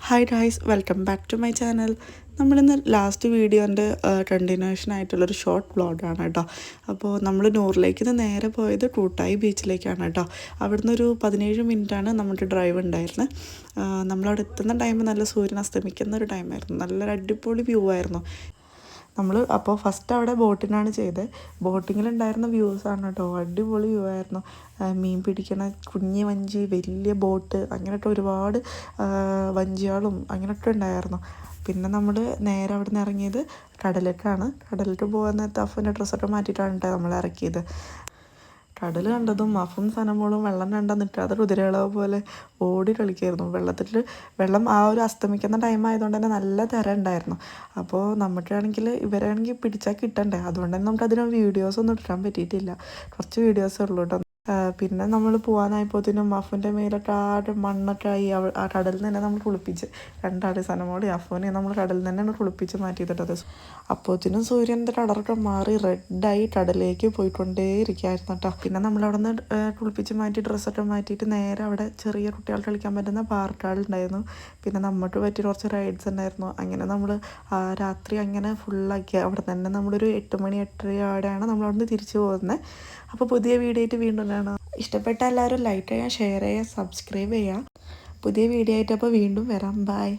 Hi guys, welcome back to my channel. നമ്മളിന്ന് last വീഡിയോൻ്റെ continuation ആയിട്ടുള്ളൊരു ഷോർട്ട് വ്ളോഗാണ് കേട്ടോ. അപ്പോൾ നമ്മൾ നൂറിലേക്ക് നിന്ന് നേരെ പോയത് കൂട്ടായി ബീച്ചിലേക്കാണ് കേട്ടോ. അവിടുന്ന് ഒരു 17 മിനിറ്റാണ് നമ്മുടെ ഡ്രൈവ് ഉണ്ടായിരുന്നത്. നമ്മളവിടെ എത്തുന്ന ടൈം നല്ല സൂര്യൻ അസ്തമിക്കുന്ന ഒരു ടൈമായിരുന്നു. നല്ലൊരു അടിപൊളി വ്യൂ ആയിരുന്നു. നമ്മൾ അപ്പോൾ ഫസ്റ്റ് അവിടെ ബോട്ടിനാണ് ചെയ്തത്. ബോട്ടിങ്ങിലുണ്ടായിരുന്ന വ്യൂസാണ് കേട്ടോ, അടിപൊളി വ്യൂ ആയിരുന്നു. മീൻ പിടിക്കണ കുഞ്ഞി വഞ്ചി, വലിയ ബോട്ട്, അങ്ങനെയൊക്കെ ഒരുപാട് വഞ്ചികളും അങ്ങനെയൊക്കെ ഉണ്ടായിരുന്നു. പിന്നെ നമ്മൾ നേരെ അവിടെ നിന്ന് ഇറങ്ങിയത് കടലിലേക്കാണ്. കടലിലേക്ക് പോകാൻ നേരത്തെ അഫിൻ്റെ ഡ്രസ്സൊക്കെ മാറ്റിയിട്ടാണ് കേട്ടോ നമ്മൾ ഇറക്കിയത്. കടൽ കണ്ടതും അഫും സനമോളും വെള്ളം കണ്ടാൽ നിൽക്കാതെ കുതിരകളെ പോലെ ഓടി കളിക്കായിരുന്നു വെള്ളം. ആ ഒരു അസ്തമിക്കുന്ന ടൈം ആയതുകൊണ്ട് തന്നെ നല്ല തിര ഉണ്ടായിരുന്നു. അപ്പോൾ നമുക്കാണെങ്കിൽ ഇവരാണെങ്കിൽ പിടിച്ചാൽ കിട്ടണ്ടേ, അതുകൊണ്ട് തന്നെ നമുക്ക് അതിന് വീഡിയോസൊന്നും എടുക്കാൻ പറ്റിയിട്ടില്ല. കുറച്ച് വീഡിയോസേ ഉള്ളൂ കേട്ടോ. പിന്നെ നമ്മൾ പോകാനായപ്പോഴത്തേനും അഫുൻ്റെ മേലൊക്കെ ആടെ മണ്ണൊക്കെ ആയി. ആ കടലിൽ നിന്ന് തന്നെ നമ്മൾ കുളിപ്പിച്ച്, രണ്ടാളെ സനമോളി അഫുവിനെ നമ്മൾ കടലിൽ നിന്ന് തന്നെയാണ് കുളിപ്പിച്ച് മാറ്റിയിട്ടത്. അപ്പോഴത്തേനും സൂര്യൻ്റെ കളറൊക്കെ മാറി റെഡായി കടലിലേക്ക് പോയിക്കൊണ്ടേയിരിക്കുകയായിരുന്നു കേട്ടോ. പിന്നെ നമ്മളവിടെ നിന്ന് കുളിപ്പിച്ച് മാറ്റി ഡ്രസ്സൊക്കെ മാറ്റിയിട്ട് നേരെ അവിടെ ചെറിയ കുട്ടികൾ കളിക്കാൻ പറ്റുന്ന പാർക്കുകളുണ്ടായിരുന്നു. പിന്നെ നമുക്ക് പറ്റിയ കുറച്ച് റൈഡ്സ് ഉണ്ടായിരുന്നു. അങ്ങനെ നമ്മൾ രാത്രി അങ്ങനെ ഫുള്ളാക്കി. അവിടെ തന്നെ നമ്മളൊരു 8 മണി 8:30 നമ്മൾ അവിടെ നിന്ന് തിരിച്ചു പോകുന്നത്. അപ്പോൾ പുതിയ വീഡിയോ ആയിട്ട് വീണ്ടും കാണാം. ഇഷ്ടപ്പെട്ട എല്ലാവരും ലൈക്ക് ചെയ്യുക, ഷെയർ ചെയ്യുക, സബ്സ്ക്രൈബ് ചെയ്യുക. പുതിയ വീഡിയോ ആയിട്ട് അപ്പോൾ വീണ്ടും വരാം. ബൈ.